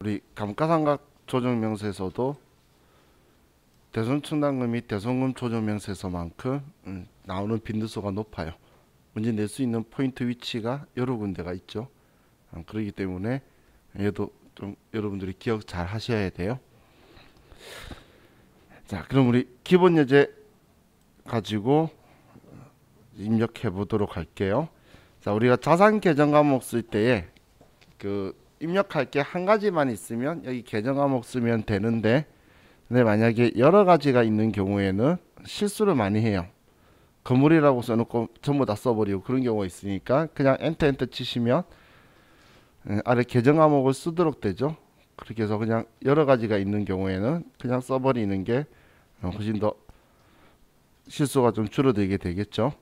우리 감가상각 조정명세서도 대손충당금 및 대손금 조정명세서만큼 나오는 빈도수가 높아요. 문제 낼 수 있는 포인트 위치가 여러 군데가 있죠. 그렇기 때문에 얘도 좀 여러분들이 기억 잘 하셔야 돼요. 자, 그럼 우리 기본 예제 가지고 입력해 보도록 할게요. 자, 우리가 자산 계정 과목 쓸 때에 입력할 게 한 가지만 있으면 여기 계정 과목 쓰면 되는데, 근데 만약에 여러 가지가 있는 경우에는 실수를 많이 해요. 건물이라고 써놓고 전부 다 써버리고 그런 경우가 있으니까 그냥 엔터 치시면 아래 계정 과목을 쓰도록 되죠. 그렇게 해서 그냥 여러 가지가 있는 경우에는 그냥 써버리는 게 훨씬 더 실수가 좀 줄어들게 되겠죠.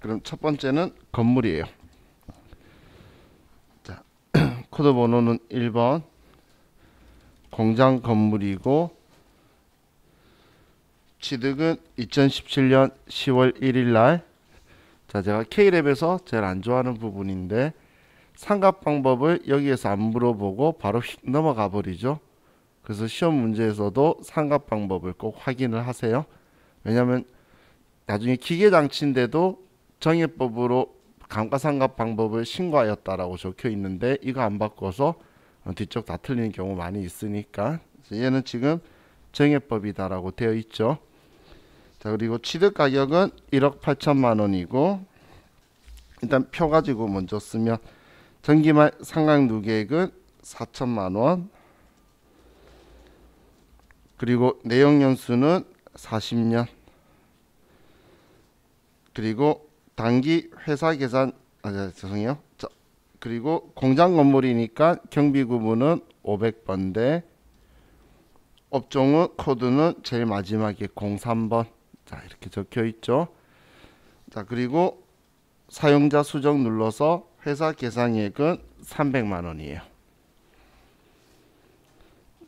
그럼 첫 번째는 건물이에요. 자, 코드 번호는 1번 공장 건물이고, 취득은 2017년 10월 1일 날. 자, 제가 K랩에서 제일 안 좋아하는 부분인데 상각 방법을 여기에서 안 물어보고 바로 휙 넘어가 버리죠. 그래서 시험 문제에서도 상각 방법을 꼭 확인을 하세요. 왜냐하면 나중에 기계장치인데도 정해법으로 감가상각 방법을 신고하였다라고 적혀 있는데 이거 안 바꿔서 뒤쪽 다 틀리는 경우 많이 있으니까, 얘는 지금 정해법이다라고 되어 있죠. 자, 그리고 취득 가격은 1억 8천만 원이고, 일단 표 가지고 먼저 쓰면 전기말 상각 누계액은 4천만 원, 그리고 내용 연수는 40년, 그리고 단기 회사 계산 죄송해요. 자, 그리고 공장 건물이니까 경비 구분은 500번대, 업종은 코드는 제일 마지막에 03번. 자, 이렇게 적혀 있죠. 자, 그리고 사용자 수정 눌러서 회사 계상액은 300만 원이에요.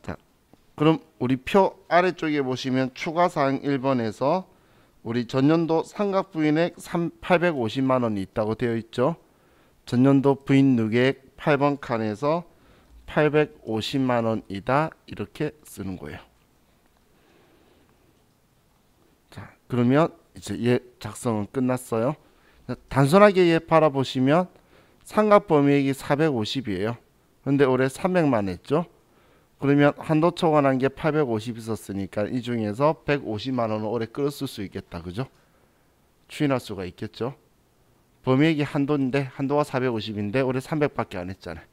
자, 그럼 우리 표 아래쪽에 보시면 추가사항 1번에서 우리 전년도 상각 부인액 850만 원이 있다고 되어 있죠. 전년도 부인 누계액 8번 칸에서 850만 원이다 이렇게 쓰는 거예요. 자, 그러면 이제 얘 작성은 끝났어요. 단순하게 얘 바라보시면 상각 범위액이 450이에요. 근데 올해 300만 했죠. 그러면 한도 초과한 게 850 있었으니까 이 중에서 150만 원을 올해 끌었을 수 있겠다. 그죠? 추인할 수가 있겠죠. 범위액이 한도인데 한도가 450인데 올해 300밖에 안 했잖아요.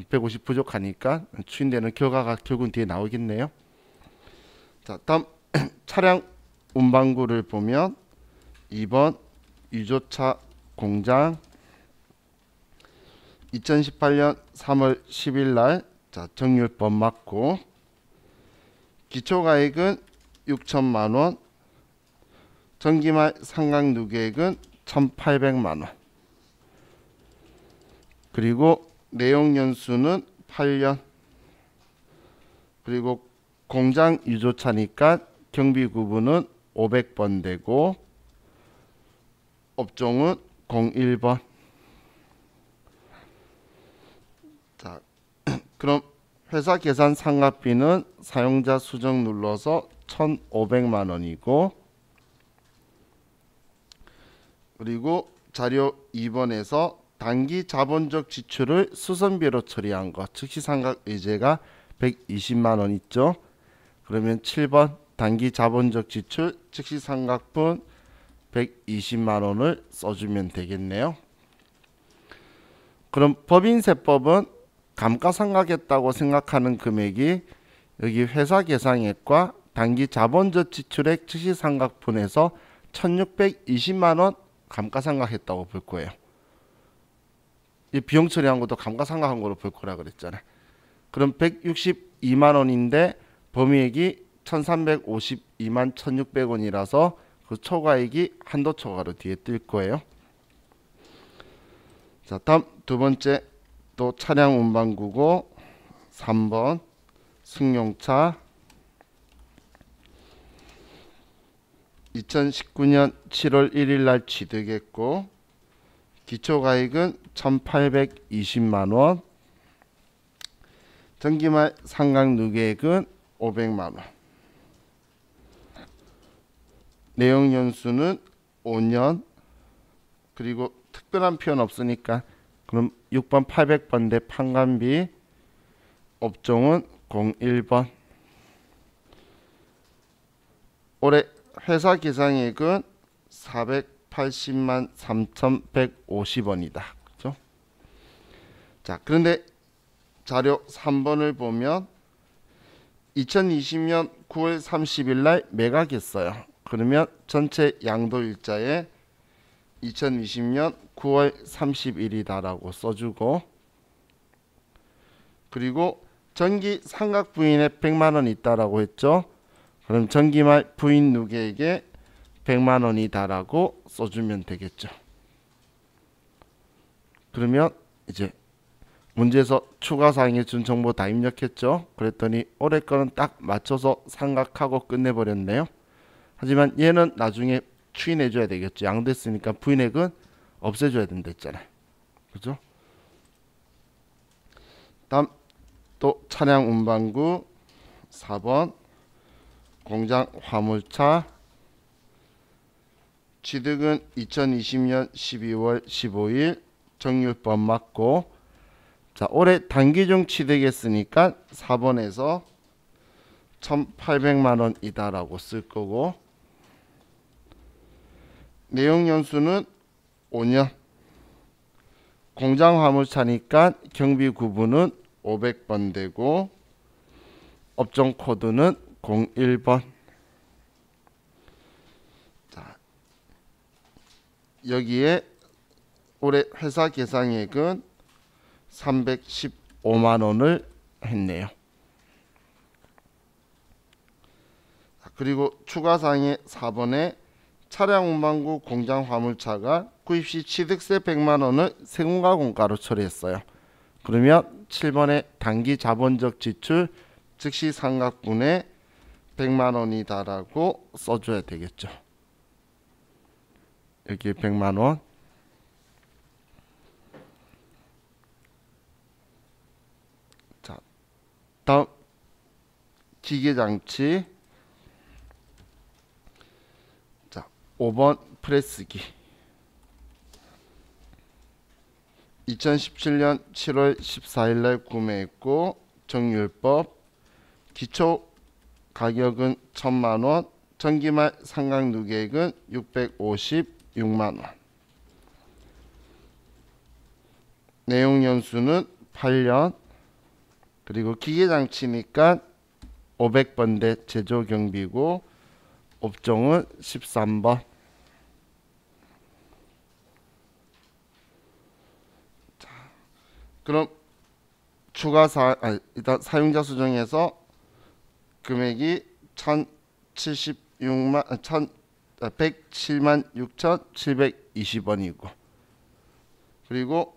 150 부족하니까 추인되는 결과가 결국은 뒤에 나오겠네요. 자, 다음 차량 운반구를 보면 2번 유조차 공장 2018년 3월 10일 날 자, 정률법 맞고, 기초가액은 6천만 원, 전기말 상각 누계액은 1,800만 원, 그리고 내용 연수는 8년, 그리고 공장 유조차니까 경비 구분은 500번 되고, 업종은 01번. 자, 그럼 회사 계산 상각비는 사용자 수정 눌러서 1,500만 원이고, 그리고 자료 2번에서 단기 자본적 지출을 수선비로 처리한 것, 즉시 상각 의제가 120만 원 있죠. 그러면 7번 단기 자본적 지출 즉시 상각분 120만 원을 써주면 되겠네요. 그럼 법인세법은 감가상각했다고 생각하는 금액이 여기 회사 계상액과 단기 자본적 지출액 즉시 상각분에서 1,620만 원 감가상각했다고 볼 거예요. 이 비용 처리한 것도 감가상각한 거로 볼 거라 그랬잖아요. 그럼 162만 원인데 범위액이 1,352만 1,600원이라서 그 초과액이 한도 초과로 뒤에 뜰 거예요. 자, 다음 두 번째 또 차량 운반구고 3번 승용차 2019년 7월 1일 날 취득했고, 기초가액은 1,820만 원, 정기말 상각누계액은 500만원. 내용연수는 5년. 그리고 특별한 표현 없으니까 그럼 6번 800번대 판관비. 업종은 01번. 올해 회사 계상액은 480만 3,150원이다. 그죠? 자, 그런데 자료 3번을 보면 2020년 9월 30일 날 매각했어요. 그러면 전체 양도일자에 2020년 9월 30일이다라고 써주고, 그리고 전기 상각 부인에 100만원 있다라고 했죠. 그럼 전기말 부인 누계에게 100만원이다라고 써주면 되겠죠. 그러면 이제 문제에서 추가사항에 준 정보 다 입력했죠. 그랬더니 올해 거는 딱 맞춰서 상각하고 끝내버렸네요. 하지만 얘는 나중에 추인해줘야 되겠죠. 양도했으니까 부인액은 없애줘야 된다 했잖아요. 그죠? 다음 또 차량 운반구 4번 공장 화물차. 취득은 2020년 12월 15일 정률법 맞고, 자, 올해 단기중 취득했으니까 4번에서 1,800만원이다라고 쓸 거고, 내용연수는 5년. 공장 화물차니까 경비 구분은 500번 되고, 업종 코드는 01번. 자, 여기에 올해 회사 계상액은 315만원을 했네요. 그리고 추가사항의 4번에 차량 운반구 공장 화물차가 구입시 취득세 100만원을 세금과 공가로 처리했어요. 그러면 7번에 단기 자본적 지출 즉시 상각분에 100만원이다라고 써줘야 되겠죠. 여기 100만원. 자, 다음 기계장치. 자, 5번 프레스기. 2017년 7월 14일 날 구매했고, 정률법. 기초 가격은 1,000만원. 전기말 상각누계액은 656만원. 내용연수는 8년. 그리고 기계장치니까 500번대 제조경비고, 업종은 13번. 자, 그럼 일단 사용자 수정해서 금액이 107만 6,720원이고, 그리고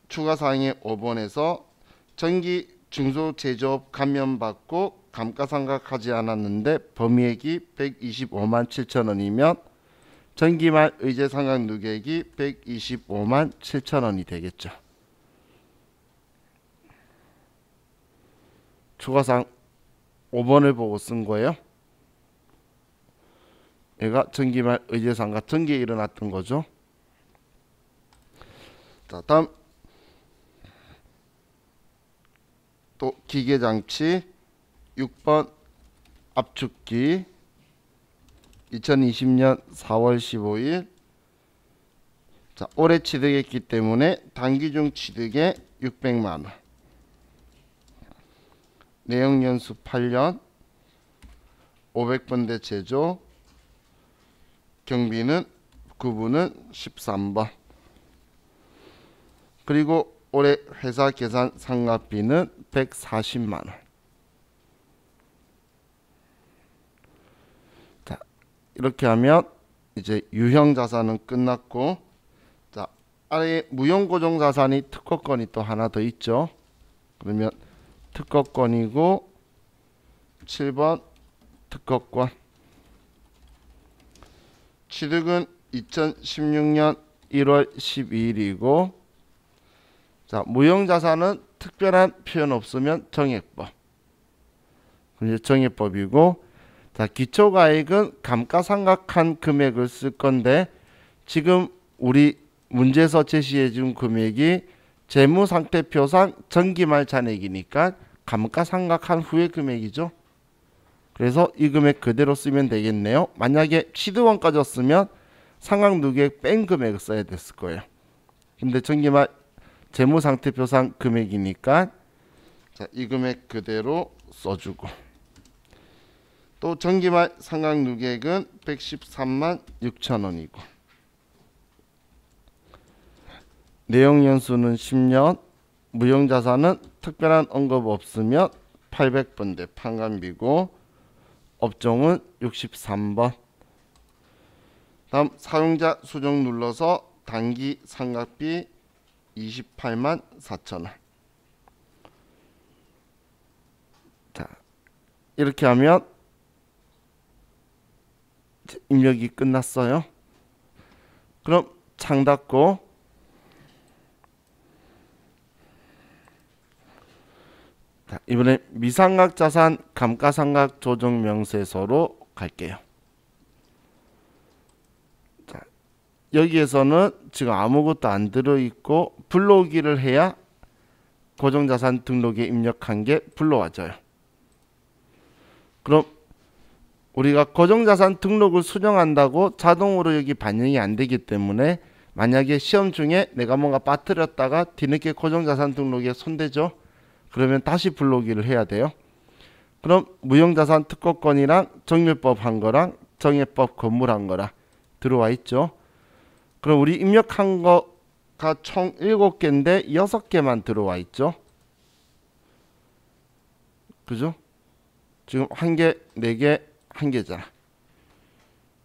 추가사항의 5번에서 전기 중소제조업 감면받고 감가상각하지 않았는데 범위액이 125만 7천원이면 전기말 의제상각 누계액이 125만 7천원이 되겠죠. 추가사항 5번을 보고 쓴 거예요. 얘가 전기말 의제상각 전기에 일어났던 거죠. 자, 다음 또 기계장치 6번 압축기. 2020년 4월 15일. 자, 올해 취득했기 때문에 단기중 취득에 600만원. 내용연수 8년. 500번대 제조. 경비는 구분은 13번. 그리고 올해 회사 계산 상각비는 140만원. 자, 이렇게 하면 이제 유형 자산은 끝났고, 자, 아래에 무형고정 자산이 특허권이 또 하나 더 있죠. 그러면 특허권이고 7번 특허권. 취득은 2016년 1월 12일이고, 자, 무형자산은 특별한 표현 없으면 정액법. 이제 정액법이고, 자, 기초가액은 감가상각한 금액을 쓸 건데 지금 우리 문제에서 제시해 준 금액이 재무상태표상 전기말 잔액이니까 감가상각한 후의 금액이죠. 그래서 이 금액 그대로 쓰면 되겠네요. 만약에 취득원가였으면 상각누계액 뺀 금액을 써야 됐을 거예요. 근데 전기말 재무상태표상 금액이니까 자, 이 금액 그대로 써주고, 또 전기말 상각누계액은 113만 6천 원이고, 내용연수는 10년, 무형자산은 특별한 언급 없으면 800번대 판관비고, 업종은 63번. 다음 사용자 수정 눌러서 단기 상각비 28만 4천 원. 자, 이렇게 하면 입력이 끝났어요. 그럼 창 닫고 자, 이번에 미상각자산 감가상각 조정 명세서로 갈게요. 자, 여기에서는 지금 아무것도 안 들어있고 불러오기를 해야 고정자산 등록에 입력한 게 불러와져요. 그럼 우리가 고정자산 등록을 수정한다고 자동으로 여기 반영이 안 되기 때문에 만약에 시험 중에 내가 뭔가 빠뜨렸다가 뒤늦게 고정자산 등록에 손대죠. 그러면 다시 불러오기를 해야 돼요. 그럼 무형자산 특허권이랑 정률법 한 거랑 정액법 건물 한 거랑 들어와 있죠. 그럼 우리 입력한 거가 총 7개인데 6개만 들어와 있죠. 그죠? 지금 1개, 4개, 1개잖아.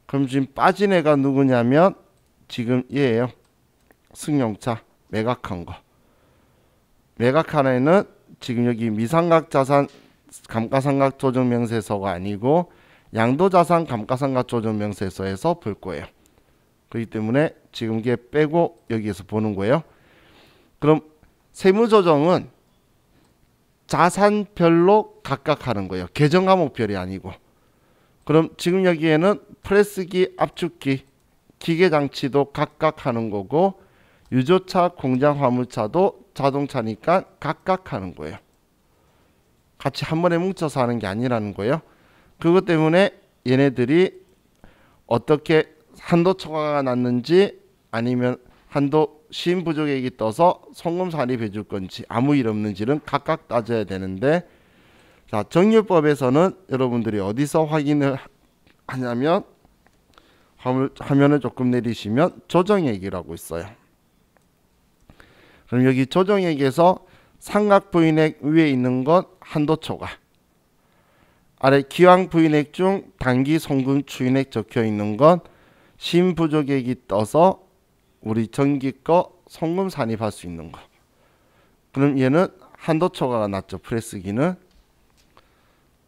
그럼 지금 빠진 애가 누구냐면 지금 얘예요. 승용차 매각한 거. 매각한 애는 지금 여기 미상각자산 감가상각 조정명세서가 아니고 양도자산 감가상각 조정명세서에서 볼 거예요. 그렇기 때문에 지금 이게 빼고 여기에서 보는 거예요. 그럼 세무조정은 자산별로 각각 하는 거예요. 계정과목별이 아니고. 그럼 지금 여기에는 프레스기, 압축기, 기계장치도 각각 하는 거고, 유조차, 공장 화물차도 자동차니까 각각 하는 거예요. 같이 한 번에 뭉쳐서 하는 게 아니라는 거예요. 그것 때문에 얘네들이 어떻게 한도 초과가 났는지 아니면 한도 시인 부족액이 떠서 송금 산입해 줄 건지 아무 일 없는지는 각각 따져야 되는데, 자, 정률법에서는 여러분들이 어디서 확인을 하냐면 화면을 조금 내리시면 조정액이라고 있어요. 그럼 여기 조정액에서 상각부인액 위에 있는 건 한도 초과, 아래 기왕부인액 중 단기 송금 추인액 적혀 있는 건 시인 부족액이 떠서 우리 전기 거 송금 산입할 수 있는 거. 그럼 얘는 한도 초과가 났죠. 프레스기는.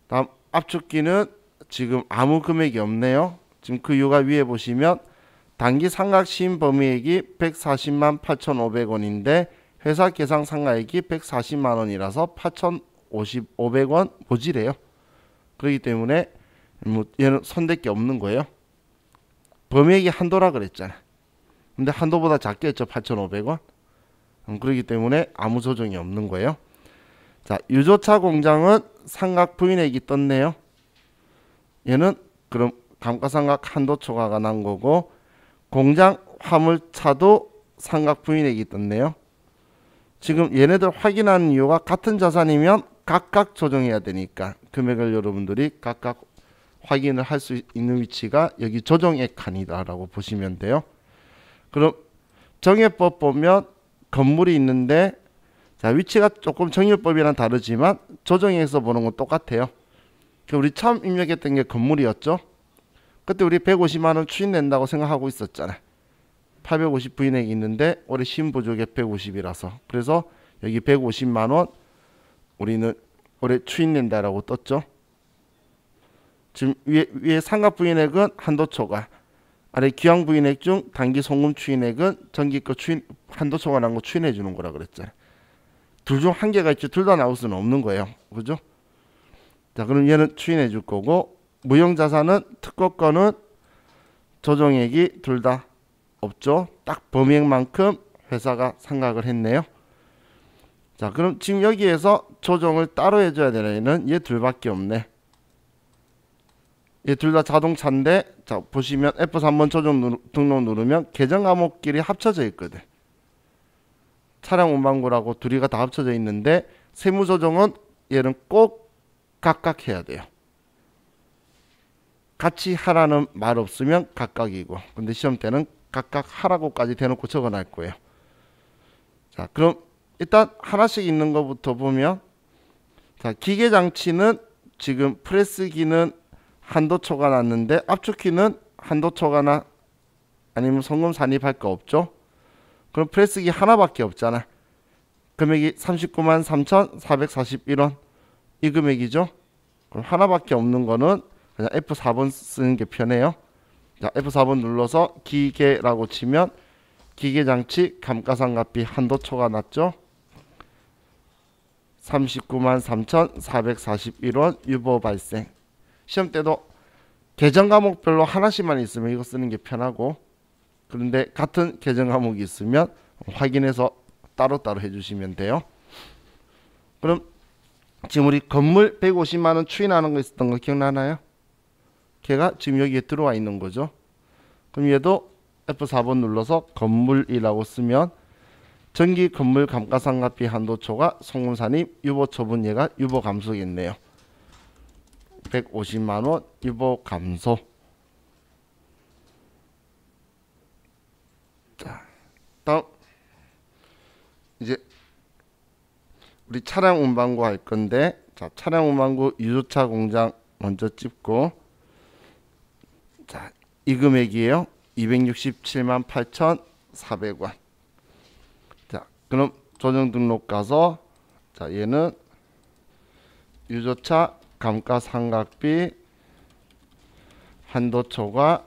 다음 압축기는 지금 아무 금액이 없네요. 지금 그 이유가 위에 보시면 단기 상각 시인 범위액이 140만 8,500원인데 회사 계상 상가액이 140만 원이라서 8,500원 모지래요. 그렇기 때문에 뭐 얘는 손댈 게 없는 거예요. 범위액이 한도라 그랬잖아. 근데 한도보다 작게 했죠. 8,500원. 그렇기 때문에 아무 조정이 없는 거예요. 자, 유조차 공장은 상각 부인액이 떴네요. 얘는 그럼 감가상각 한도 초과가 난 거고, 공장 화물차도 상각 부인액이 떴네요. 지금 얘네들 확인하는 이유가 같은 자산이면 각각 조정해야 되니까 금액을 여러분들이 각각 확인을 할 수 있는 위치가 여기 조정액 칸이다라고 보시면 돼요. 그럼 정액법 보면 건물이 있는데, 자, 위치가 조금 정률법이랑 다르지만 조정액에서 보는 건 똑같아요. 우리 처음 입력했던 게 건물이었죠. 그때 우리 150만 원 추인된다고 생각하고 있었잖아. 850 부인액이 있는데 올해 신부족액 150이라서 그래서 여기 150만 원 우리는 올해 추인된다라고 떴죠. 지금 위에 상각 부인액은 한도 초과, 아래 기왕 부인액 중 단기 송금 추인액은 전기거 추인 한도 초과 난 거 추인해 주는 거라 그랬잖아. 둘 중 한 개가 있지 둘 다 나올 수는 없는 거예요. 그죠? 자, 그럼 얘는 추인해 줄 거고, 무형자산은 특허권은 조정액이 둘 다 없죠. 딱 범위액만큼 회사가 상각을 했네요. 자, 그럼 지금 여기에서 조정을 따로 해줘야 되는 애는 얘 둘밖에 없네. 얘 둘 다 자동차인데, 자 보시면 F3번 조정 등록 누르면 계정 과목끼리 합쳐져 있거든. 차량 운반구라고 둘이가 다 합쳐져 있는데, 세무조정은 얘는 꼭 각각 해야 돼요. 같이 하라는 말 없으면 각각이고, 근데 시험 때는 각각 하라고까지 대놓고 적어놔 거예요. 자, 그럼 일단 하나씩 있는 것부터 보면, 자, 기계장치는 지금 프레스기는 한도초가 났는데 압축기는 한도초가 나 아니면 송금 산입할 거 없죠. 그럼 프레스기 하나밖에 없잖아. 금액이 39만 3,441원 이 금액이죠. 그럼 하나밖에 없는 거는 그냥 F4번 쓰는 게 편해요. 자, F4번 눌러서 기계라고 치면 기계장치 감가상각비 한도초가 났죠. 39만 3,441원 유보 발생. 시험 때도 계정 과목별로 하나씩만 있으면 이거 쓰는 게 편하고, 그런데 같은 계정 과목이 있으면 확인해서 따로따로 해주시면 돼요. 그럼 지금 우리 건물 150만원 추인하는 거 있었던 거 기억나나요? 걔가 지금 여기에 들어와 있는 거죠. 그럼 얘도 F4번 눌러서 건물이라고 쓰면 전기 건물 감가상각비 한도초가 송금산입 유보 처분, 얘가 유보 감소겠네요. 150만원 유보 감소. 자, 다음 이제 우리 차량 운반구 할 건데, 자, 차량 운반구 유조차 공장 먼저 찍고, 자, 이 금액이에요. 267만 8,400원. 자, 그럼 조정 등록 가서, 자, 얘는 유조차 감가상각비 한도초가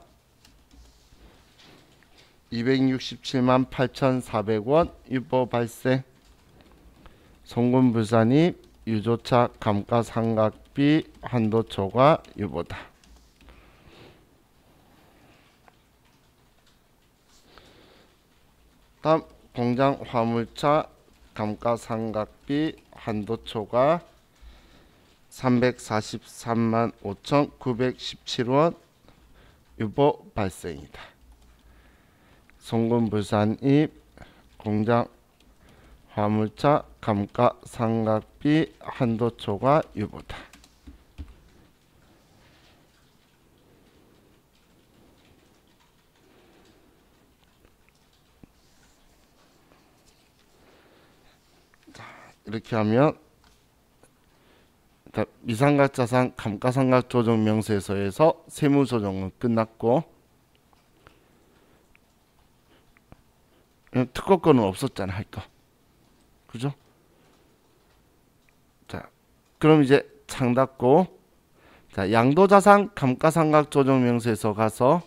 267만 8,400원 유보 발생. 송금불산입 유조차 감가상각비 한도초가 유보다. 다음 공장 화물차 감가상각비 한도초가 343만 5,917원 유보 발생이다. 송금불산입 공장 화물차 감가상각비 한도초가 유보다. 자, 이렇게 하면 미상각자산 감가상각 조정 명세서에서 세무조정은 끝났고, 특허권은 없었잖아, 할 거. 그죠? 자, 그럼 이제 창 닫고, 자, 양도자산 감가상각 조정 명세서 가서,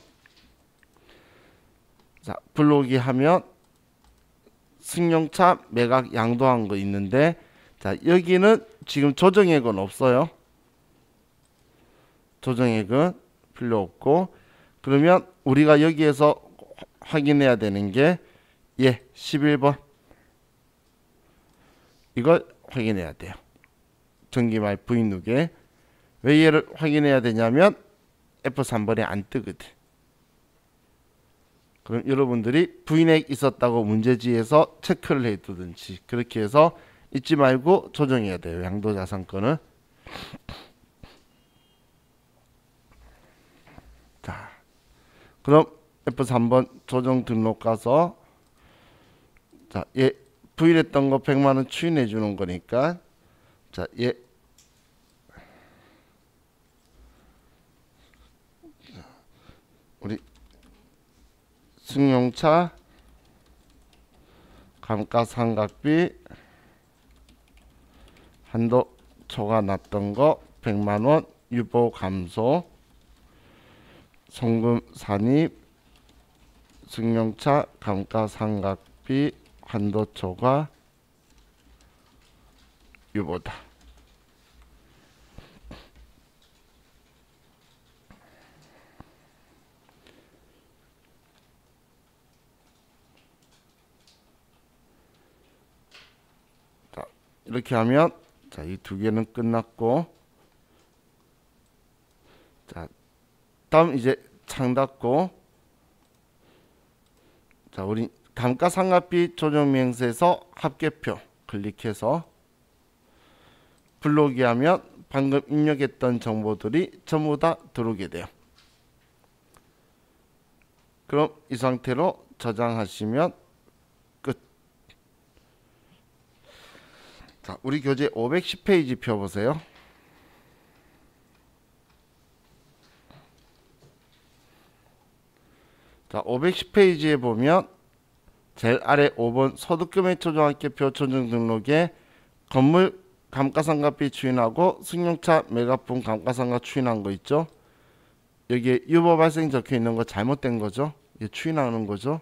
자, 불러오기 하면 승용차 매각 양도한 거 있는데, 자, 여기는 지금 조정액은 없어요. 조정액은 필요 없고, 그러면 우리가 여기에서 확인해야 되는 게 11번 이걸 확인해야 돼요. 전기말 부인 누계. 왜 얘를 확인해야 되냐면 F3번에 안 뜨거든. 그럼 여러분들이 부인액 있었다고 문제지에서 체크를 해두든지 그렇게 해서 잊지 말고 조정해야 돼요. 양도자산권을. 자, 그럼 F3번 조정 등록 가서, 자, 얘 부인했던 거 100만원 추인해 주는 거니까, 자, 얘 우리 승용차 감가상각비 한도초가 났던 거 100만원 유보 감소. 송금 산입 승용차 감가상각비 한도초가 유보다. 자, 이렇게 하면 자, 이 두 개는 끝났고, 자, 다음 이제 창 닫고, 자, 우리 감가상각비 조정명세서 합계표 클릭해서 불러오기 하면 방금 입력했던 정보들이 전부 다 들어오게 돼요. 그럼 이 상태로 저장하시면 끝. 자, 우리 교재 510페이지 펴보세요. 자, 510페이지에 보면 제일 아래 5번 소득금액 조정합계표 조정 등록에 건물 감가상각비 추인하고 승용차 매각분 감가상각 추인한 거 있죠. 여기에 유보 발생 적혀 있는 거 잘못된 거죠. 이게 추인하는 거죠.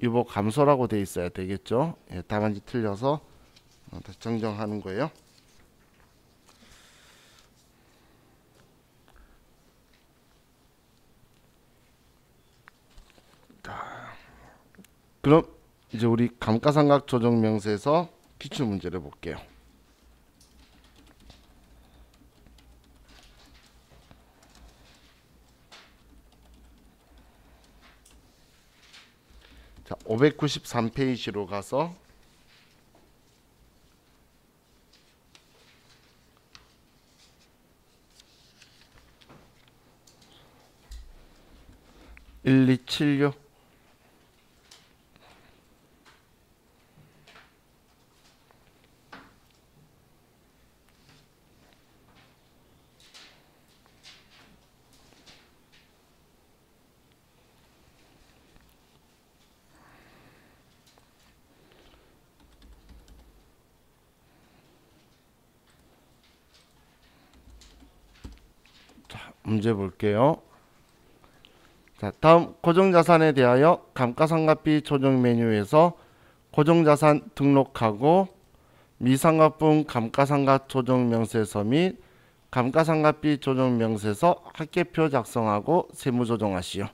유보 감소라고 돼 있어야 되겠죠. 예, 답안지 틀려서 다시 정정하는 거예요. 그럼 이제 우리 감가상각 조정 명세서 기출 문제를 볼게요. 자, 593페이지로 가서 (1, 2, 7, 6) 문제 볼게요. 자, 다음 고정자산에 대하여 감가상각비 조정 메뉴에서 고정자산 등록하고 미상각분 감가상각 조정 명세서 및 감가상각비 조정 명세서 합계표 작성하고 세무 조정하시오.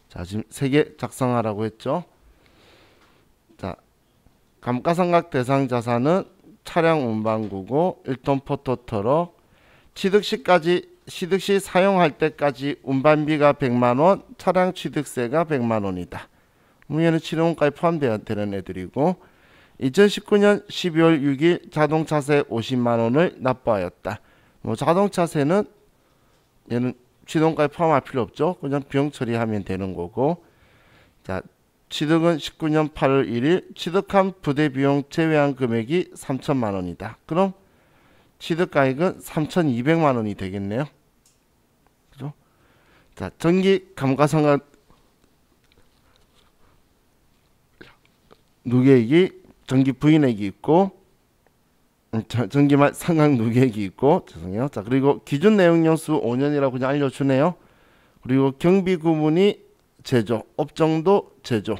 자, 지금 3개 작성하라고 했죠. 자, 감가상각 대상 자산은 차량 운반구고 1톤 포토트럭, 취득시 사용할 때까지 운반비가 100만원, 차량 취득세가 100만원이다. 얘는 치료원가에 포함되는 애들이고 2019년 12월 6일 자동차세 50만원을 납부하였다. 자동차세는 얘는 취득원가에 포함할 필요 없죠. 그냥 비용 처리하면 되는 거고, 자, 취득은 19년 8월 1일 취득한 부대 비용 제외한 금액이 3천만원이다. 그럼 취득가액은 3,200만원이 되겠네요. 그죠? 자, 전기 감가상각 누계액이 전기 부인액이 있고, 전기말 상각 누계액이 있고, 죄송해요. 자, 그리고 기준 내용연수 5년이라고 그냥 알려주네요. 그리고 경비 구문이 제조, 업종도 제조,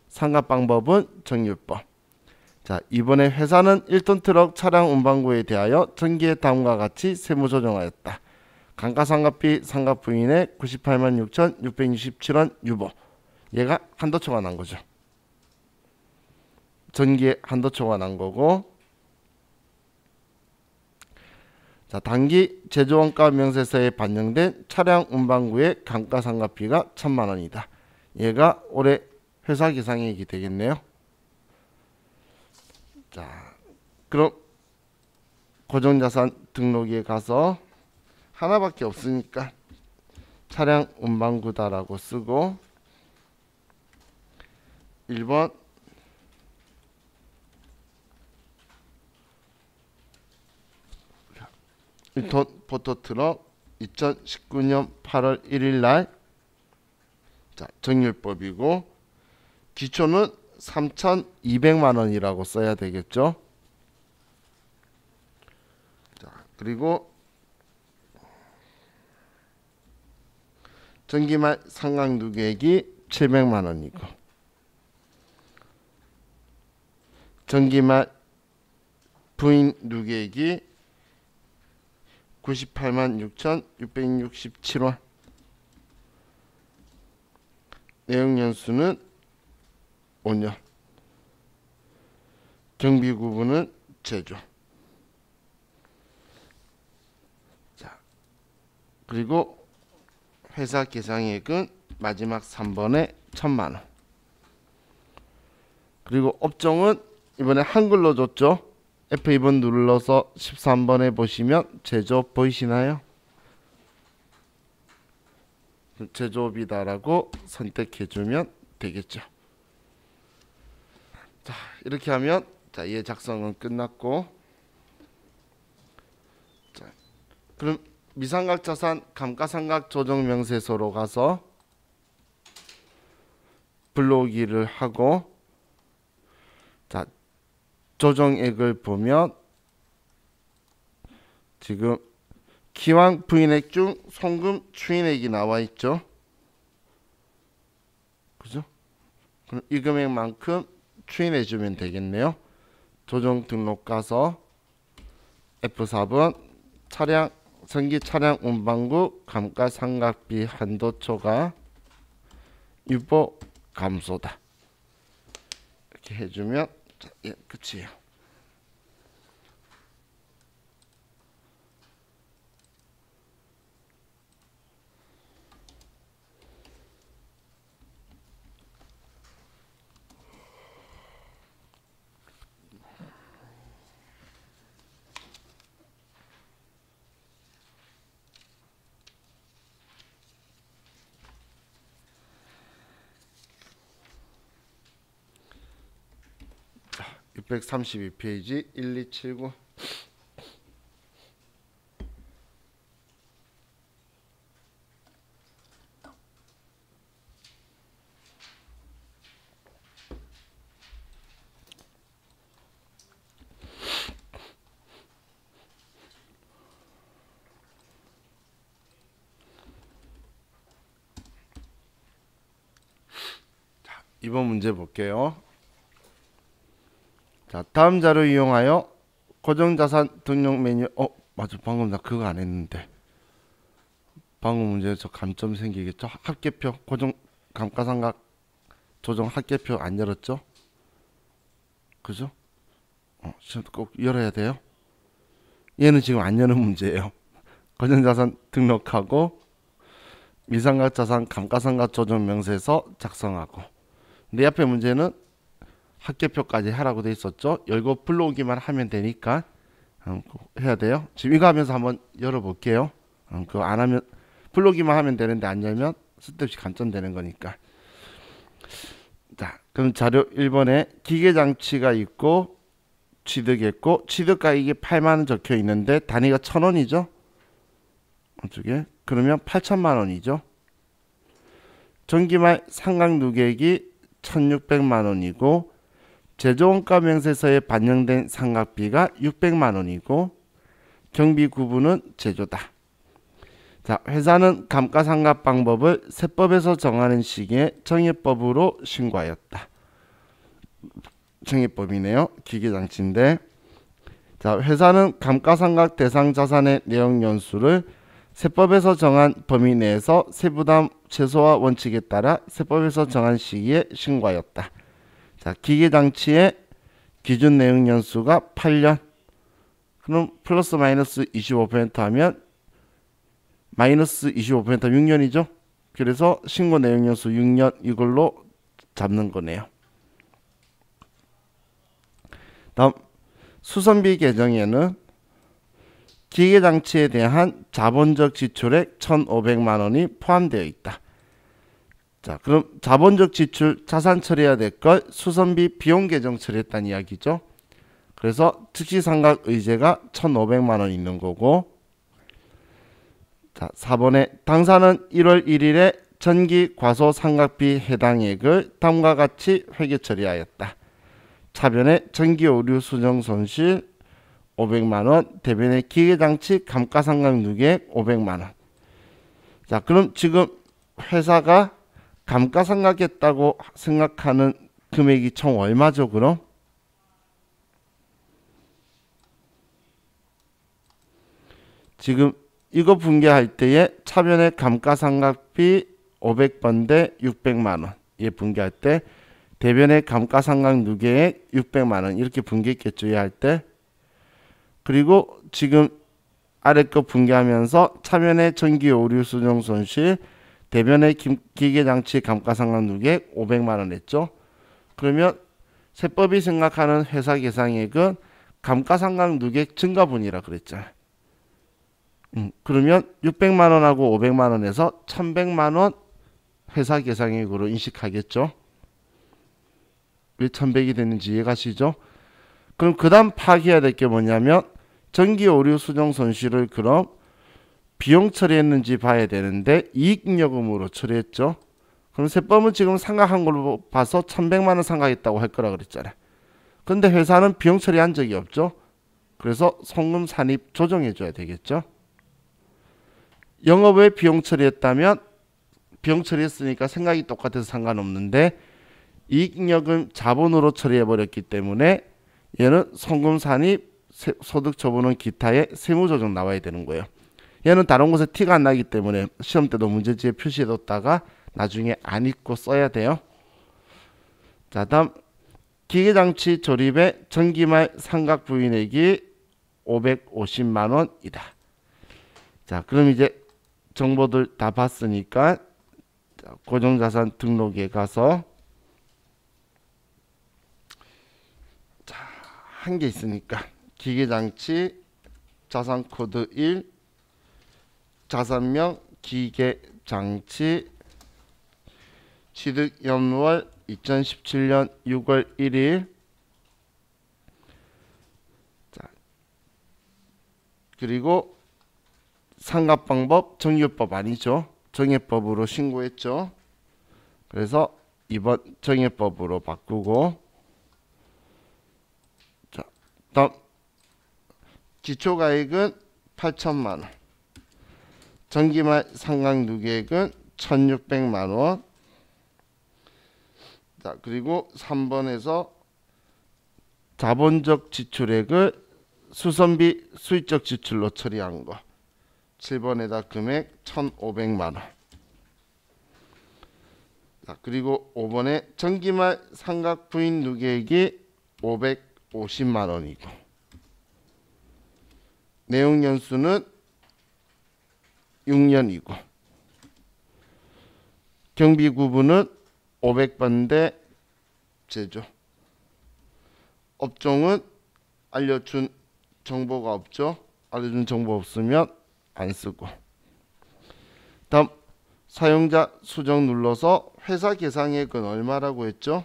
상각 방법은 정율법. 자, 이번에 회사는 1톤 트럭 차량 운반구에 대하여 전기의 다음과 같이 세무 조정하였다. 감가상각비 상각 부인액 98만 6,667원 유보. 얘가 한도초가 난 거죠. 전기에 한도초가 난 거고, 자, 단기 제조원가 명세서에 반영된 차량 운반구의 감가상각비가 1,000만원이다. 얘가 올해 회사 계상액이 되겠네요. 자, 그럼 고정자산 등록에 가서 하나밖에 없으니까 차량 운반구다라고 쓰고 1번 일톤 포토트럭 2019년 8월 1일날 자, 정율법이고 기초는 3,200만원이라고 써야 되겠죠. 자, 그리고 전기말 상각 누계액이 700만원이고 전기말 부인 누계액이 98만 6,667원. 내용연수는 5년. 경비구분은 제조. 자, 그리고 회사 계상액은 마지막 3번에 1,000만원. 그리고 업종은 이번에 한글로 줬죠. F2번 눌러서 13번에 보시면 제조업 보이시나요? 제조업이다라고 선택해주면 되겠죠. 자, 이렇게 하면 자, 얘 작성은 끝났고, 자, 그럼 미상각자산 감가상각 조정명세서로 가서 불러오기를 하고, 자, 조정액을 보면 지금 기왕 부인액 중 송금 추인액이 나와 있죠. 그죠? 그럼 이 금액만큼 추인해 주면 되겠네요. 조정 등록 가서 F4번 차량 전기 차량 운반구 감가상각비 한도 초과 유보 감소다. 이렇게 해주면 예, 끝이에요. 자, 632페이지 1279. 이번 문제 볼게요. 자, 다음 자료 이용하여 고정자산 등록 메뉴. 맞아, 방금 나 그거 안 했는데. 방금 문제에서 감점 생기겠죠. 합계표 고정 감가상각 조정 합계표 안 열었죠. 그죠? 지금 꼭 열어야 돼요. 얘는 지금 안 여는 문제예요. 고정자산 등록하고 미상각자산 감가상각 조정 명세서 작성하고. 내 앞에 문제는 합계표까지 하라고 돼 있었죠. 열고 불러오기만 하면 되니까 해야 돼요. 지금 이거 하면서 한번 열어볼게요. 그거 안 하면 불러오기만 하면 되는데 안 열면 쓸데없이 감점되는 거니까. 자, 그럼 자료 1번에 기계장치가 있고 취득했고 취득가액이 8만원 적혀 있는데 단위가 1,000원이죠. 어떻게? 그러면 8천만원이죠. 전기말 상각누계액이 1,600만원이고 제조원가 명세서에 반영된 상각비가 600만원이고 경비구분은 제조다. 자, 회사는 감가상각 방법을 세법에서 정하는 시기에 정의법으로 신고하였다. 정의법이네요. 기계장치인데, 자, 회사는 감가상각 대상 자산의 내용 연수를 세법에서 정한 범위 내에서 세부담 최소화 원칙에 따라 세법에서 정한 시기에 신고하였다. 자, 기계장치의 기준 내용 연수가 8년. 그럼 플러스 마이너스 25% 하면 마이너스 25% 6년이죠. 그래서 신고 내용 연수 6년 이걸로 잡는 거네요. 다음 수선비 계정에는 기계장치에 대한 자본적 지출액 1,500만원이 포함되어 있다. 자, 그럼 자본적 지출 자산 처리해야 될 걸 수선비 비용 계정 처리했다는 이야기죠. 그래서 특시상각 의제가 1,500만원 있는 거고, 자, 4번에 당사는 1월 1일에 전기 과소 상각비 해당액을 다음과 같이 회계 처리하였다. 차변에 전기 오류 수정 손실 500만원, 대변에 기계장치 감가상각 누계액 500만원. 자, 그럼 지금 회사가 감가상각했다고 생각하는 금액이 총 얼마죠, 그럼? 지금 이거 분개할 때에 차변의 감가상각비 500번 대 600만 원. 얘 분개할 때 대변의 감가상각 누계액 600만 원 이렇게 분개했겠죠. 얘 할 때. 그리고 지금 아래 거 분개하면서 차변의 전기 오류 수정 손실 대변의 기계장치 감가상각 누계액 500만 원 했죠. 그러면 세법이 생각하는 회사 계상액은 감가상각 누계액 증가분이라 그랬잖아요. 그러면 600만 원하고 500만 원에서 1100만 원 회사 계상액으로 인식하겠죠. 왜 1100이 됐는지 이해가시죠? 그럼 그 다음 파악해야 될 게 뭐냐면 전기 오류 수정 손실을 그럼 비용 처리했는지 봐야 되는데 이익잉여금으로 처리했죠. 그럼 세법은 지금 상각한 걸로 봐서 1100만 원 상각했다고 할 거라 그랬잖아요. 근데 회사는 비용 처리한 적이 없죠. 그래서 송금 산입 조정해 줘야 되겠죠. 영업에 비용 처리했다면 비용 처리했으니까 생각이 똑같아서 상관없는데 이익잉여금 자본으로 처리해 버렸기 때문에 얘는 송금 산입 소득 처분은 기타의 세무조정 나와야 되는 거예요. 얘는 다른 곳에 티가 안 나기 때문에 시험 때도 문제지에 표시해뒀다가 나중에 안 읽고 써야 돼요. 자, 다음 기계장치 조립의 전기말 상각 부인액이 550만 원이다. 자, 그럼 이제 정보들 다 봤으니까 고정자산 등록에 가서 한 개 있으니까 기계장치 자산코드 1 자산명 기계장치 취득연월 2017년 6월 1일 자, 그리고 상각방법 정유법 아니죠. 정예법으로 신고했죠. 그래서 이번 정예법으로 바꾸고 자, 다음 기초가액은 8천만 원 전기말 상각 누계액은 1600만 원 자, 그리고 3번에서 자본적 지출액을 수선비 수익적 지출로 처리한 거 7번에다 금액 1500만 원 자, 그리고 5번에 전기말 상각 부인 누계액이 550만 원이고 내용 연수는 6년이고 경비 구분은 500번대 제조 업종은 알려준 정보가 없죠. 알려준 정보 없으면 안 쓰고 다음 사용자 수정 눌러서 회사 계상액은 얼마라고 했죠?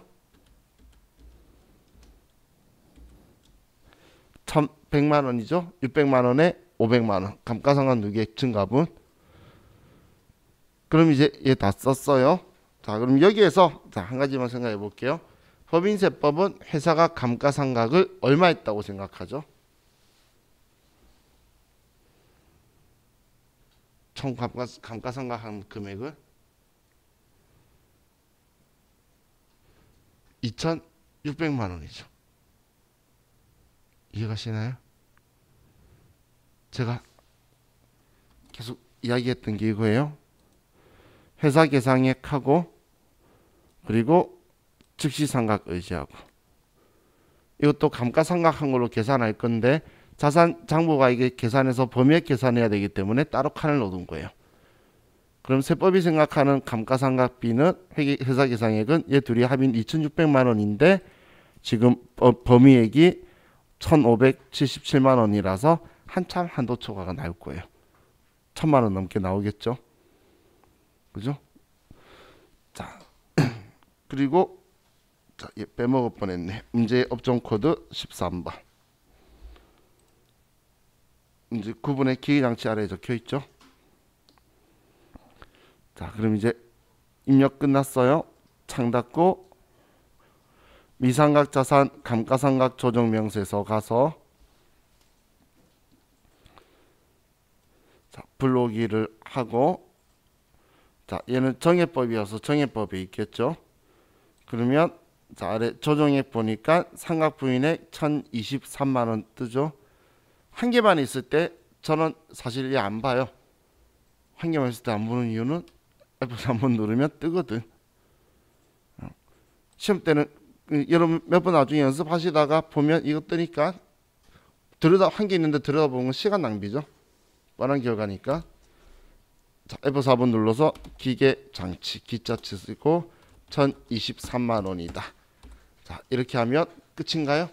1100만 원이죠. 600만 원에 500만 원 감가상각 누계액 증가분 그럼 이제 얘 다 썼어요. 자, 그럼 여기에서 자, 한 가지만 생각해 볼게요. 법인세법은 회사가 감가상각을 얼마 했다고 생각하죠? 총 감가상각한 금액을 2,600만 원이죠. 이해가시나요? 제가 계속 이야기했던 게 이거예요. 회사 계상액하고 그리고 즉시상각 의지하고 이것도 감가상각한 걸로 계산할 건데 자산 장부가 이게 계산해서 범위액 계산해야 되기 때문에 따로 칸을 넣은 거예요. 그럼 세법이 생각하는 감가상각비는 회사 계상액은 얘 둘이 합인 2,600만 원인데 지금 범위액이 1,577만 원이라서 한참 한도 초과가 나올 거예요. 1,000만 원 넘게 나오겠죠. 그죠? 자, 그리고 자, 얘 빼먹을 뻔했네. 문제 업종 코드 13번. 이제 구분의 기계장치 아래에 적혀 있죠. 자, 그럼 이제 입력 끝났어요. 창 닫고 미상각 자산 감가상각 조정 명세서 가서 자, 불러오기를 하고 자, 얘는 정예법이어서 정예법에 있겠죠. 그러면 자, 아래 조정액 보니까 상각 부인액 1,023만 원 뜨죠. 한 개만 있을 때 저는 사실 얘 안 봐요. 환경했을 때 안 보는 이유는 F4 한번 누르면 뜨거든. 시험 때는 여러분 몇 번 나중에 연습하시다가 보면 이거 뜨니까 한 개 있는데 들여다보면 시간 낭비죠. 뻔한 결과니까. 자, F4번 눌러서 기계 장치 기자치 쓰고 1023만 원이다. 자, 이렇게 하면 끝인가요?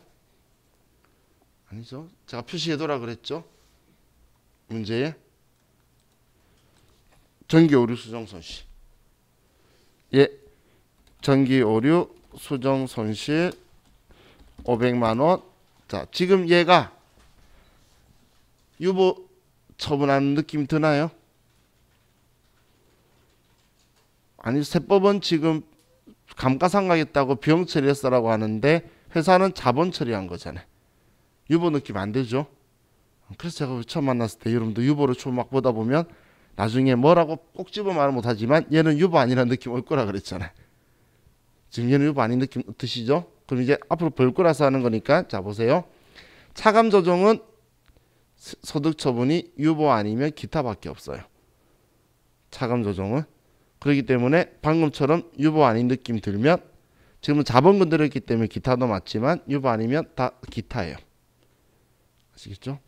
아니죠. 제가 표시해둬라 그랬죠. 문제에 전기 오류 수정 손실. 예, 전기 오류 수정 손실 500만 원. 자, 지금 얘가 유보 처분하는 느낌 드나요? 아니, 세법은 지금 감가상각했다고 비용 처리했어라고 하는데 회사는 자본 처리한 거잖아요. 유보 느낌 안 되죠? 그래서 제가 처음 만났을 때 여러분도 유보를 처음 막 보다 보면 나중에 뭐라고 꼭 집어 말은 못하지만 얘는 유보 아니라는 느낌 올 거라 그랬잖아요. 지금 얘는 유보 아닌 느낌 드시죠? 그럼 이제 앞으로 볼 거라서 하는 거니까 자 보세요. 차감 조정은 소득 처분이 유보 아니면 기타밖에 없어요. 차감 조정은. 그렇기 때문에 방금처럼 유보 아닌 느낌 들면 지금은 자본금 들었기 때문에 기타도 맞지만 유보 아니면 다 기타예요. 아시겠죠?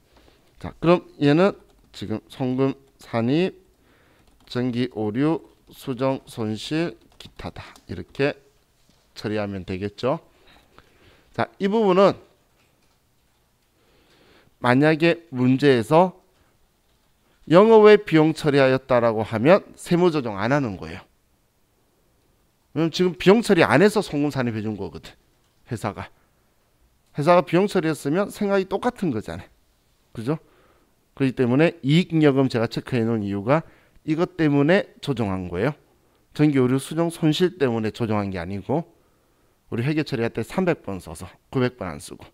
자, 그럼 얘는 지금 송금 산입, 전기 오류, 수정 손실, 기타다. 이렇게 처리하면 되겠죠? 자, 이 부분은 만약에 문제에서 영업외 비용 처리하였다라고 하면 세무조정 안 하는 거예요. 왜냐면 지금 비용 처리 안 해서 송금 산입해 준 거거든. 회사가 비용 처리했으면 생각이 똑같은 거잖아요. 그죠? 그렇기 때문에 이익잉여금 제가 체크해 놓은 이유가 이것 때문에 조정한 거예요. 전기오류 수정 손실 때문에 조정한 게 아니고 우리 회계 처리할 때 300번 써서 900번 안 쓰고.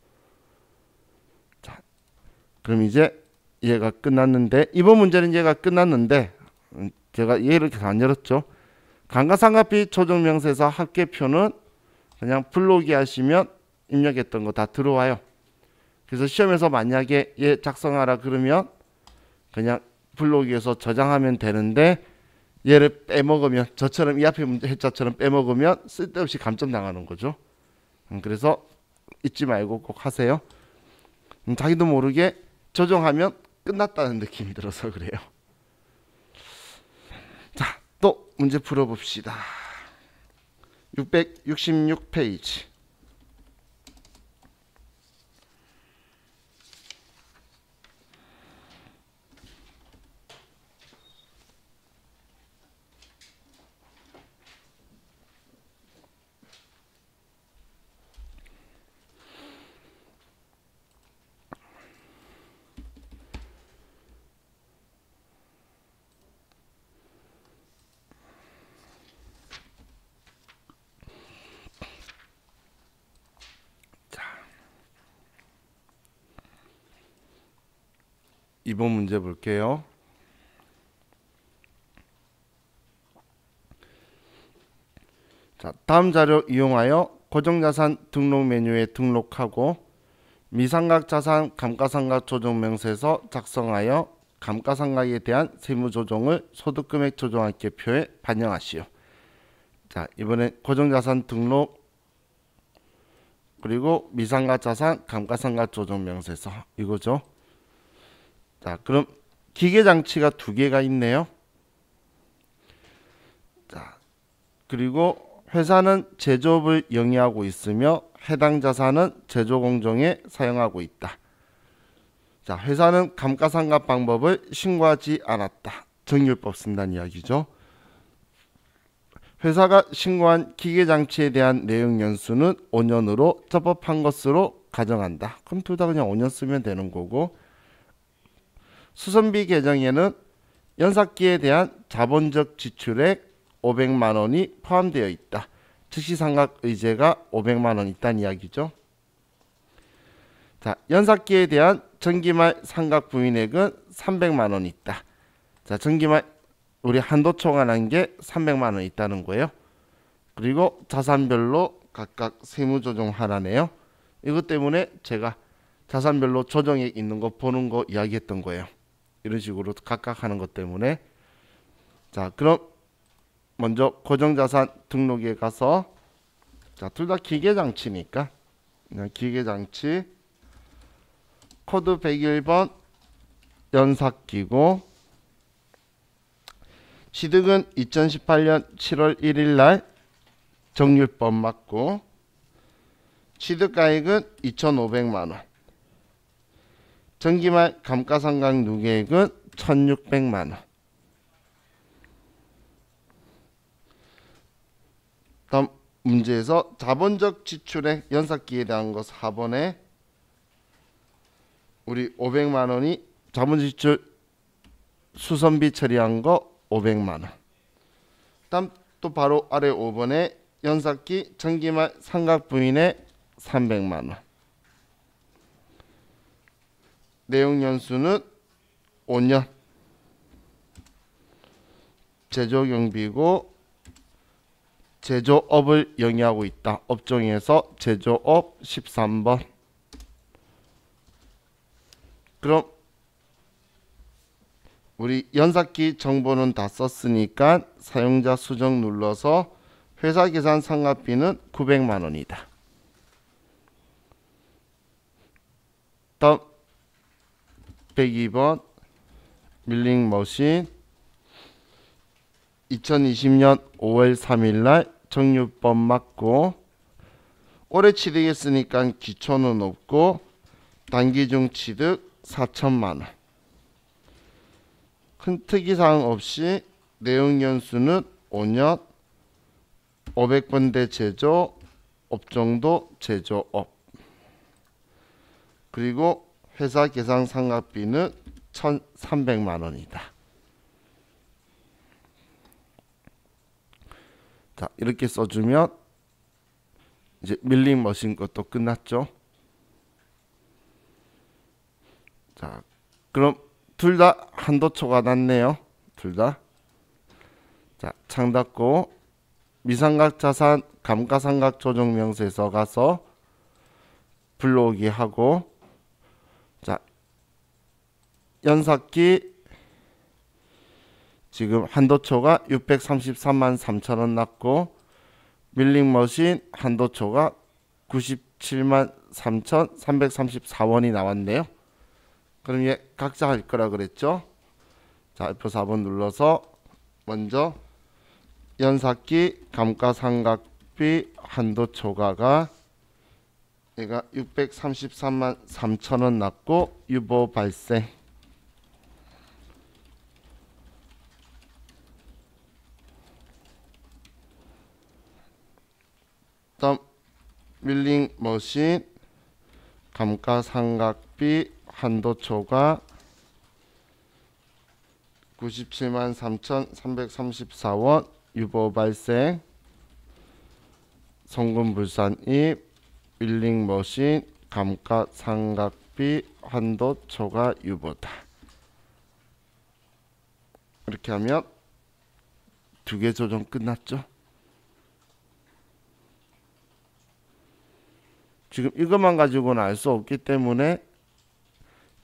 자, 그럼 이제 얘가 끝났는데 이번 문제는 얘가 끝났는데 제가 얘를 계속 안 열었죠. 감가상각비 조정명세서 합계표는 그냥 불러오기 하시면 입력했던 거 다 들어와요. 그래서 시험에서 만약에 얘 작성하라 그러면 그냥 불러오기에서 저장하면 되는데 얘를 빼먹으면 저처럼 이 앞에 문제 해자처럼 빼먹으면 쓸데없이 감점당하는 거죠. 그래서 잊지 말고 꼭 하세요. 자기도 모르게 조정하면 끝났다는 느낌이 들어서 그래요. 자, 또 문제 풀어봅시다. 666페이지. 이번 문제 볼게요. 자, 다음 자료 이용하여 고정자산 등록 메뉴에 등록하고 미상각 자산 감가상각 조정명세서 작성하여 감가상각에 대한 세무조정을 소득금액 조정합계표에 반영하시오. 자, 이번엔 고정자산 등록 그리고 미상각 자산 감가상각 조정명세서 이거죠. 자, 그럼 기계장치가 두 개가 있네요. 자, 그리고 회사는 제조업을 영위하고 있으며 해당 자산은 제조공정에 사용하고 있다. 자, 회사는 감가상각 방법을 신고하지 않았다. 정률법 쓴다는 이야기죠. 회사가 신고한 기계장치에 대한 내용 연수는 5년으로 적법한 것으로 가정한다. 그럼 둘 다 그냥 5년 쓰면 되는 거고, 수선비 계정에는 연삭기에 대한 자본적 지출액 500만 원이 포함되어 있다. 즉시상각 의제가 500만 원 있다는 이야기죠. 자, 연삭기에 대한 전기말 상각 부인액은 300만 원 있다. 자, 전기말 우리 한도 초과한 게 300만 원 있다는 거예요. 그리고 자산별로 각각 세무조정 하라네요. 이것 때문에 제가 자산별로 조정액 있는 거 보는 거 이야기했던 거예요. 이런 식으로 각각 하는 것 때문에. 자, 그럼 먼저 고정자산 등록에 가서, 자, 둘 다 기계장치니까 그냥 기계장치 코드 101번 연삭기고, 취득은 2018년 7월 1일 날 정률법 맞고, 취득가액은 2,500만 원, 정기말 감가상각 누계액은 1,600만 원. 다음 문제에서 자본적 지출액 연삭기에 대한 거 4번에 우리 500만 원이 자본적 지출 수선비 처리한 거 500만 원. 다음 또 바로 아래 5번에 연삭기 정기말 상각부인의 300만 원. 내용 연수는 5년. 제조경비고 제조업을 영위하고 있다. 업종에서 제조업 13번. 그럼 우리 연삭기 정보는 다 썼으니까 사용자 수정 눌러서 회사 계산 상각비는 900만 원이다. 다음 102번 밀링머신 2020년 5월 3일 날 정률법 맞고, 올해 취득했으니까 기초는 없고 단기 중 취득 4천만 원. 큰 특이사항 없이 내용 연수는 5년, 500번대 제조, 업종도 제조업. 그리고 회사 계산 상각비는 1,300만 원이다. 자, 이렇게 써주면 이제 밀링머신 것도 끝났죠. 자, 그럼 둘 다 한도초가 났네요. 둘 다. 자, 창 닫고 미상각 자산 감가상각 조정 명세서 가서 불러오기 하고, 자, 연삭기 지금 한도초가 633만 3천 원 났고, 밀링머신 한도초가 97만 3,334원이 나왔네요. 그럼 얘 각자 할 거라 그랬죠. 자, F4번 눌러서 먼저 연삭기 감가상각비 한도초가가 얘가 633만 3천 원 났고 유보 발생. 다음 밀링머신 감가상각비 한도초가 97만 3,334원 유보 발생. 송금불산입 밀링머신 감가상각비 한도초가 유보다. 이렇게 하면 두 개 조정 끝났죠. 지금 이것만 가지고는 알 수 없기 때문에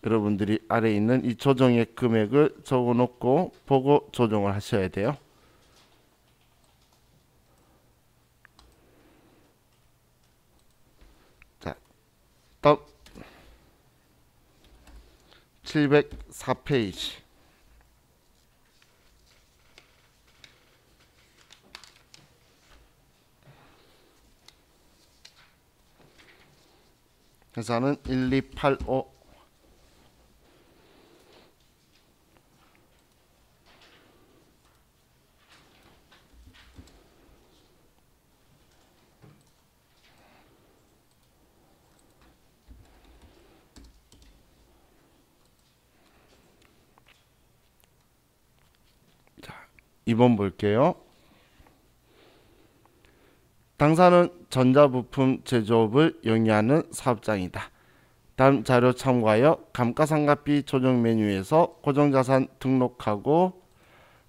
여러분들이 아래에 있는 이 조정의 금액을 적어 놓고 보고 조정을 하셔야 돼요. 자, 다음 704페이지. 회사는 1285. 자, 2번 볼게요. 당사는 전자부품 제조업을 영위하는 사업장이다. 다음 자료 참고하여 감가상각비 조정 메뉴에서 고정자산 등록하고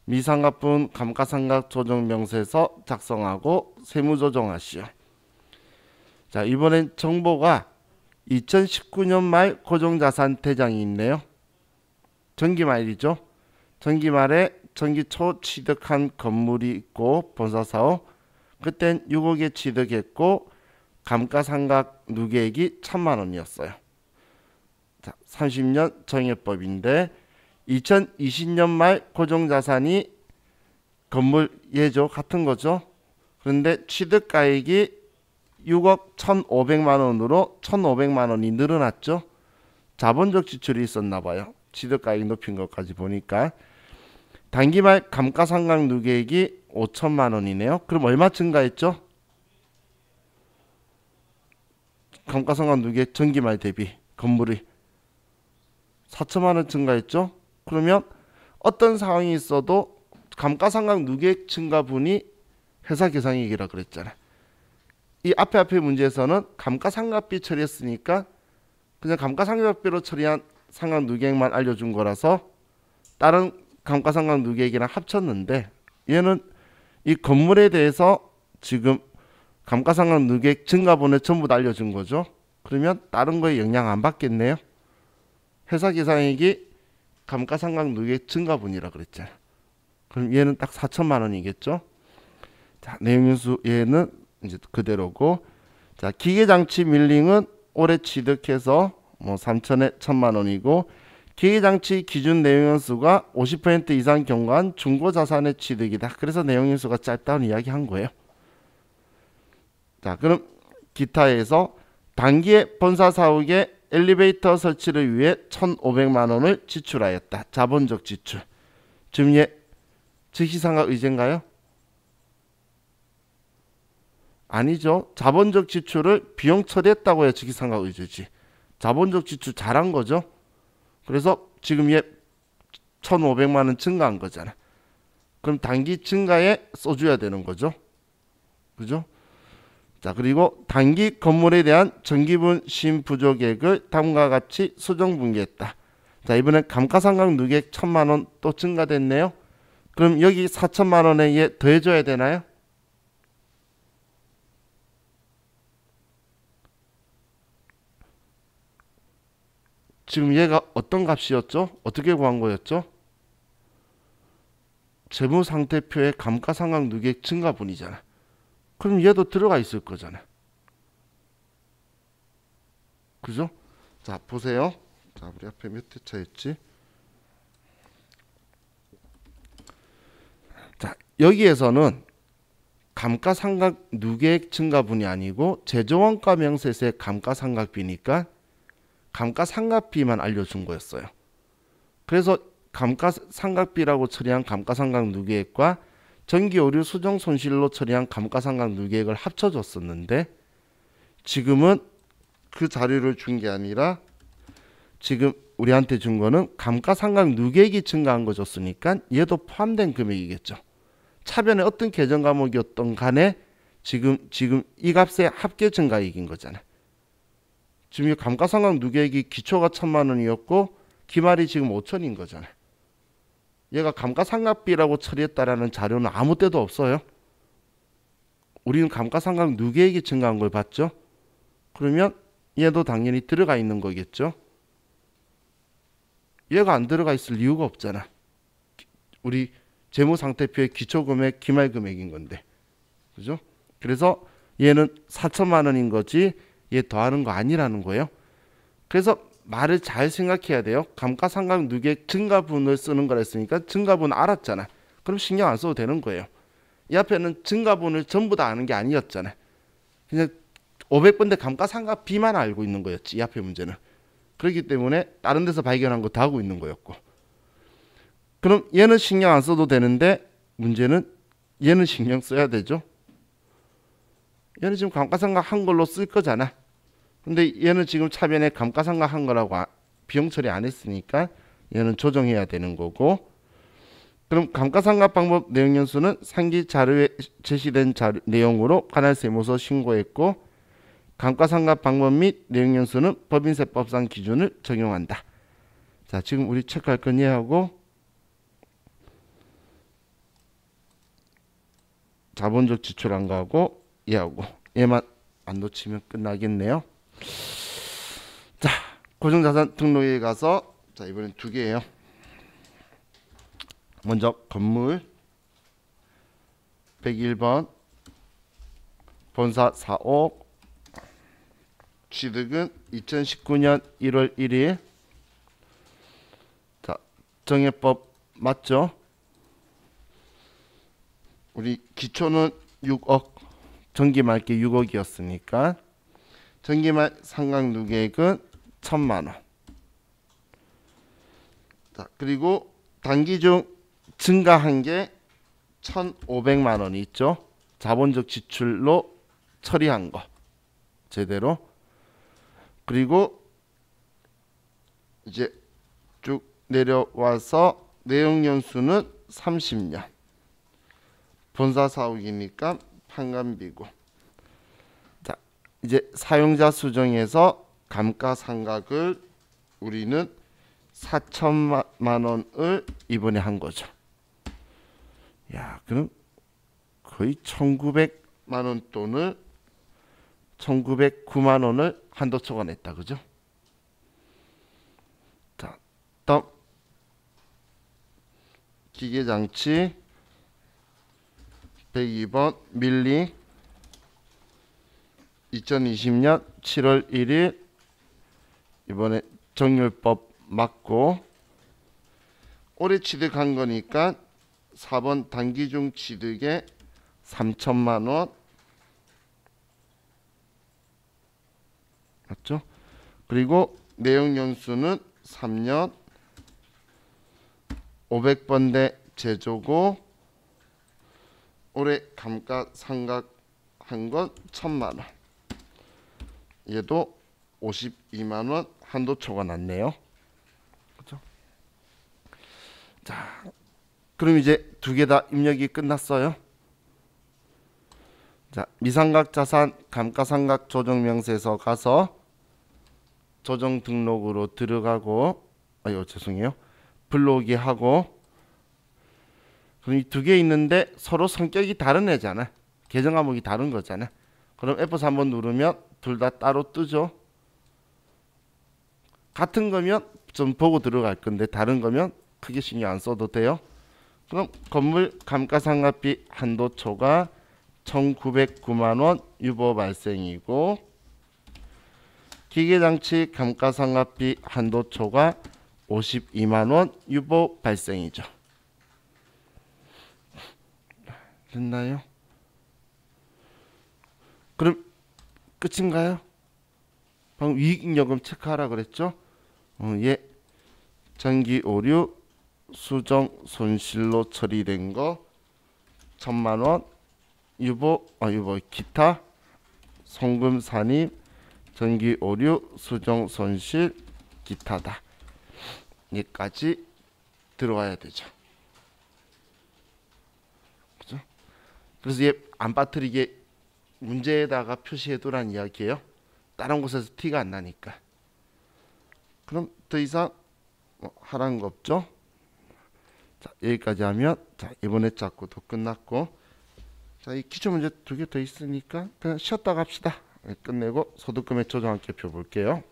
미상각분 감가상각 조정 명세서 작성하고 세무조정하시오. 자, 이번엔 정보가 2019년 말 고정자산 대장이 있네요. 전기말이죠. 전기말에 전기초 취득한 건물이 있고 본사사업 그땐 6억에 취득했고 감가상각 누계액이 1,000만 원이었어요. 자, 30년 정해법인데 2020년 말 고정자산이 건물 예죠. 같은 거죠. 그런데 취득가액이 6억 1,500만 원으로 1,500만 원이 늘어났죠. 자본적 지출이 있었나 봐요. 취득가액 높인 것까지 보니까. 단기말 감가상각 누계액이 5천만 원이네요. 그럼 얼마 증가했죠? 감가상각 누계액 전기말 대비 건물이 4천만 원 증가했죠. 그러면 어떤 상황이 있어도 감가상각 누계액 증가분이 회사 계상이익이라 그랬잖아. 이 앞에 문제에서는 감가상각비 처리했으니까 그냥 감가상각비로 처리한 상각 누계액만 알려준 거라서 다른 감가상각 누계액이랑 합쳤는데 얘는 이 건물에 대해서 지금 감가상각 누계액 증가분을 전부 다 알려준 거죠. 그러면 다른 거에 영향 안 받겠네요. 회사 계상이익이 감가상각 누계액 증가분이라 그랬잖아. 그럼 얘는 딱 4천만 원이겠죠. 자, 내용연수 얘는 이제 그대로고. 자, 기계장치 밀링은 올해 취득해서 뭐 3천에 1,000만 원이고 기계장치 기준 내용연수가 50% 이상 경과한 중고자산의 취득이다. 그래서 내용연수가 짧다는 이야기 한 거예요. 자, 그럼 기타에서 단기에 본사 사옥에 엘리베이터 설치를 위해 1,500만 원을 지출하였다. 자본적 지출. 지금 얘 즉시상각 의제인가요? 아니죠. 자본적 지출을 비용 처리했다고 해야 즉시상각 의제지. 자본적 지출 잘한 거죠. 그래서 지금 얘 1,500만 원 증가한 거잖아. 그럼 단기 증가에 써줘야 되는 거죠. 그죠? 자, 그리고 단기 건물에 대한 전기분 신부족액을 다음과 같이 수정분기했다. 자, 이번엔 감가상각 누계액 1,000만 원 또 증가됐네요. 그럼 여기 4천만 원에 얘 더해줘야 되나요? 지금 얘가 어떤 값이었죠? 어떻게 구한 거였죠? 재무상태표의 감가상각 누계액 증가분이잖아. 그럼 얘도 들어가 있을 거잖아. 그죠? 자, 보세요. 자, 우리 앞에 몇 회 차였지? 자, 여기에서는 감가상각 누계액 증가분이 아니고 제조원가 명세세 감가상각비니까 감가상각비만 알려준 거였어요. 그래서 감가상각비라고 처리한 감가상각 누계액과 전기오류 수정 손실로 처리한 감가상각 누계액을 합쳐줬었는데 지금은 그 자료를 준 게 아니라 지금 우리한테 준 거는 감가상각 누계액이 증가한 거 줬으니까 얘도 포함된 금액이겠죠. 차변에 어떤 계정 과목이었던 간에 지금 이 값의 합계 증가액인 거잖아요. 지금 이 감가상각 누계액이 기초가 1,000만 원이었고 기말이 지금 5천인 거잖아요. 얘가 감가상각비라고 처리했다라는 자료는 아무 때도 없어요. 우리는 감가상각 누계액이 증가한 걸 봤죠. 그러면 얘도 당연히 들어가 있는 거겠죠. 얘가 안 들어가 있을 이유가 없잖아. 우리 재무상태표의 기초금액, 기말금액인 건데. 그죠? 그래서 얘는 4천만 원인 거지 얘 더하는 거 아니라는 거예요. 그래서 말을 잘 생각해야 돼요. 감가상각 누계액 증가분을 쓰는 거라 했으니까 증가분 알았잖아. 그럼 신경 안 써도 되는 거예요. 이 앞에는 증가분을 전부 다 아는 게 아니었잖아. 그냥 500번대 감가상각비만 알고 있는 거였지. 이 앞에 문제는. 그렇기 때문에 다른 데서 발견한 거 다 하고 있는 거였고. 그럼 얘는 신경 안 써도 되는데 문제는 얘는 신경 써야 되죠. 얘는 지금 감가상각 한 걸로 쓸 거잖아. 근데 얘는 지금 차변에 감가상각 한 거라고 비용 처리 안 했으니까 얘는 조정해야 되는 거고. 그럼 감가상각 방법 내용연수는 상기 자료에 제시된 내용으로 관할세무서 신고했고 감가상각 방법 및 내용연수는 법인세법상 기준을 적용한다. 자, 지금 우리 체크할 건 얘하고 자본적 지출한 거하고 얘하고 얘만 안 놓치면 끝나겠네요. 자, 고정자산 등록에 가서 자, 이번엔 두 개예요. 먼저 건물 101번 본사 4억 취득은 2019년 1월 1일. 자, 정해법 맞죠? 우리 기초는 6억, 정기말기 6억이었으니까 정기말 상각누계액은 1,000만원. 자, 그리고 단기 중 증가한 게 1,500만원이 있죠. 자본적 지출로 처리한 거 제대로. 그리고 이제 쭉 내려와서 내용 연수는 30년. 본사 사옥이니까 판관비고. 자, 이제 사용자 수정에서 감가상각을 우리는 4천만 원을 이번에 한 거죠. 야, 그럼 거의 1,900만 원 돈을 1,909만 원을 한도초가 냈다, 그죠? 자, 다음 기계장치 102번 밀리 2020년 7월 1일 이번에 정률법 맞고 올해 취득한 거니까 4번 단기중 취득에 3천만 원 맞죠? 그리고 내용 연수는 3년 500번대 제조고 올해 감가상각한 건 1,000만 원. 얘도 52만 원 한도초가 났네요. 그렇죠? 자, 그럼 이제 두 개 다 입력이 끝났어요. 자, 미상각 자산 감가상각 조정 명세서 가서 조정 등록으로 들어가고, 아유 죄송해요. 불러오기 하고. 그럼 이 두 개 있는데 서로 성격이 다른 애잖아. 계정 과목이 다른 거잖아. 그럼 F3 한번 누르면 둘 다 따로 뜨죠. 같은 거면 좀 보고 들어갈 건데 다른 거면 크게 신경 안 써도 돼요. 그럼 건물 감가상각비 한도초가 1,909만 원 유보 발생이고 기계장치 감가상각비 한도초가 52만 원 유보 발생이죠. 됐나요? 그럼 끝인가요? 방금 이익잉여금 체크하라 그랬죠? 예. 전기 오류 수정 손실로 처리된 거 1,000만 원 유보 기타 송금 산입 전기 오류 수정 손실 기타다. 여기까지 들어와야 되죠. 그죠? 그래서 얘 안 빠뜨리게 문제에다가 표시해 두란 이야기예요. 다른 곳에서 티가 안 나니까. 그럼 더 이상 하라는 거 없죠? 자, 여기까지 하면 자, 이번에 작고도 끝났고 자, 이 기초 문제 두 개 더 있으니까 그냥 쉬었다 갑시다. 끝내고 소득금액 조정할게 펴볼게요.